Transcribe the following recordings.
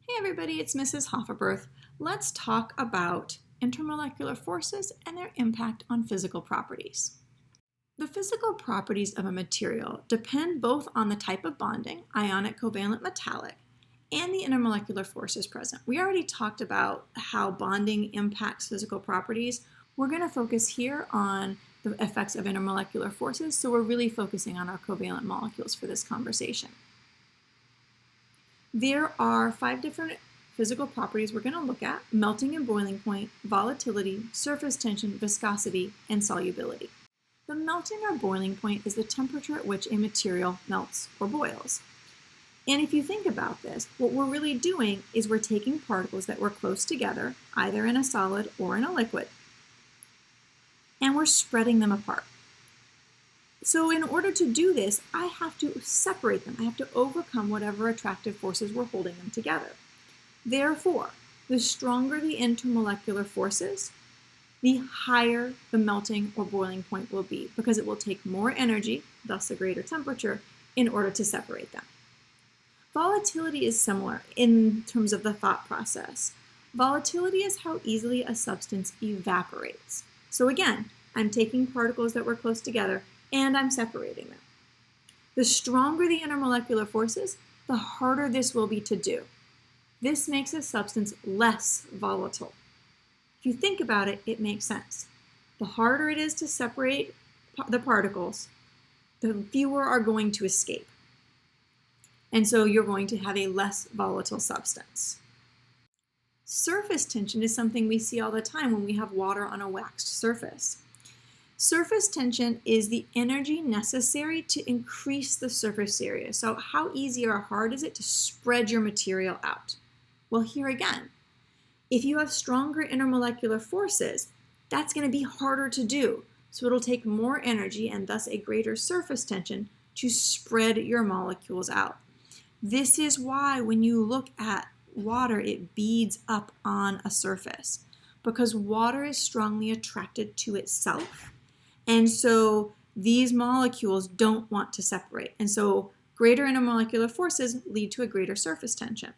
Hey everybody, it's Mrs. Hofferberth. Let's talk about intermolecular forces and their impact on physical properties. The physical properties of a material depend both on the type of bonding, ionic, covalent, metallic, and the intermolecular forces present. We already talked about how bonding impacts physical properties. We're going to focus here on the effects of intermolecular forces, so we're really focusing on our covalent molecules for this conversation. There are 5 different physical properties we're going to look at: melting and boiling point, volatility, surface tension, viscosity, and solubility. The melting or boiling point is the temperature at which a material melts or boils. And if you think about this, what we're really doing is we're taking particles that were close together, either in a solid or in a liquid, and we're spreading them apart. So in order to do this, I have to separate them. I have to overcome whatever attractive forces were holding them together. Therefore, the stronger the intermolecular forces, the higher the melting or boiling point will be, because it will take more energy, thus a greater temperature, in order to separate them. Volatility is similar in terms of the thought process. Volatility is how easily a substance evaporates. So again, I'm taking particles that were close together and I'm separating them. The stronger the intermolecular forces, the harder this will be to do. This makes a substance less volatile. If you think about it, it makes sense. The harder it is to separate the particles, the fewer are going to escape. And so you're going to have a less volatile substance. Surface tension is something we see all the time when we have water on a waxed surface. Surface tension is the energy necessary to increase the surface area. So how easy or hard is it to spread your material out? Well, here again, if you have stronger intermolecular forces, that's going to be harder to do. So it'll take more energy and thus a greater surface tension to spread your molecules out. This is why when you look at water, it beads up on a surface, because water is strongly attracted to itself. And so these molecules don't want to separate. And so greater intermolecular forces lead to a greater surface tension.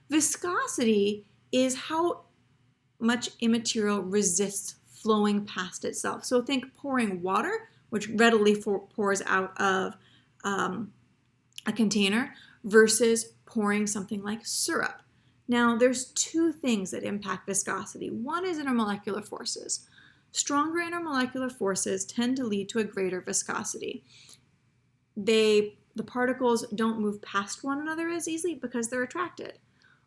Viscosity is how much a material resists flowing past itself. So think pouring water, which readily pours out of a container, versus pouring something like syrup. Now, there's 2 things that impact viscosity. One is intermolecular forces. Stronger intermolecular forces tend to lead to a greater viscosity. The particles don't move past one another as easily because they're attracted.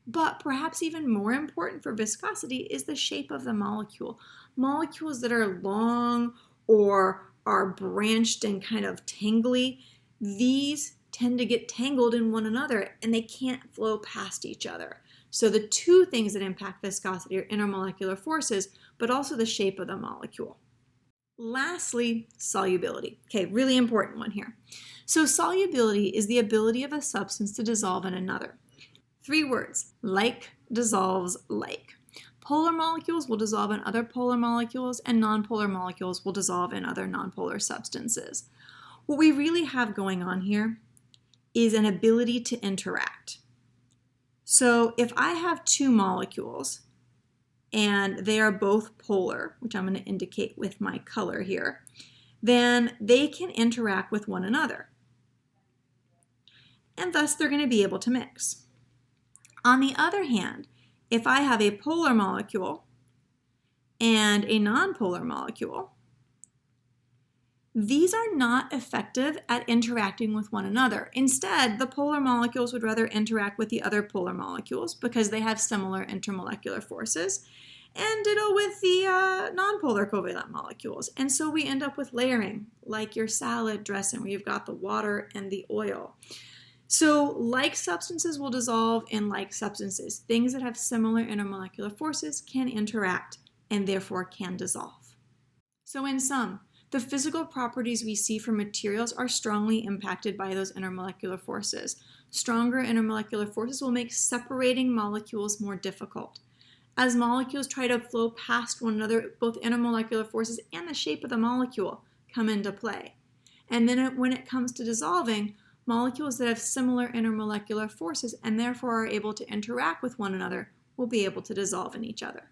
But perhaps even more important for viscosity is the shape of the molecule. Molecules that are long or are branched and kind of tangly, these tend to get tangled in one another and they can't flow past each other. So the 2 things that impact viscosity are intermolecular forces, but also the shape of the molecule. Lastly, solubility. Okay, really important one here. So solubility is the ability of a substance to dissolve in another. 3 words: like dissolves like. Polar molecules will dissolve in other polar molecules, and nonpolar molecules will dissolve in other nonpolar substances. What we really have going on here is an ability to interact. So if I have 2 molecules and they are both polar, which I'm going to indicate with my color here, then they can interact with one another. And thus they're going to be able to mix. On the other hand, if I have a polar molecule and a nonpolar molecule, these are not effective at interacting with one another. Instead, the polar molecules would rather interact with the other polar molecules because they have similar intermolecular forces, and ditto with the nonpolar covalent molecules. And so we end up with layering, like your salad dressing where you've got the water and the oil. So like substances will dissolve in like substances. Things that have similar intermolecular forces can interact and therefore can dissolve. So in sum, the physical properties we see for materials are strongly impacted by those intermolecular forces. Stronger intermolecular forces will make separating molecules more difficult. As molecules try to flow past one another, both intermolecular forces and the shape of the molecule come into play. And then when it comes to dissolving, Molecules that have similar intermolecular forces and therefore are able to interact with one another will be able to dissolve in each other.